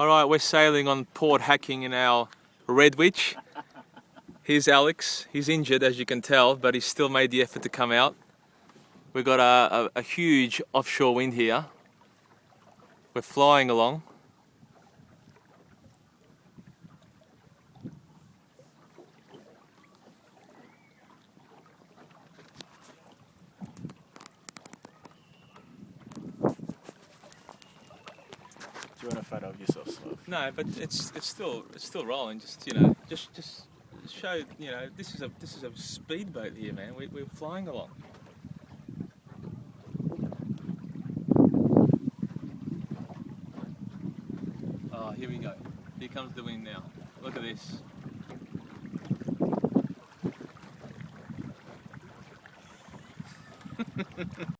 Alright, we're sailing on Port Hacking in our Red Witch. Here's Alex. He's injured, as you can tell, but he's still made the effort to come out. We've got a huge offshore wind here. We're flying along. Do you want a photo of yourself, Sloth? No, but it's still rolling. Just just show, this is a speedboat here, man. We're flying along. Oh, here we go. Here comes the wind now. Look at this.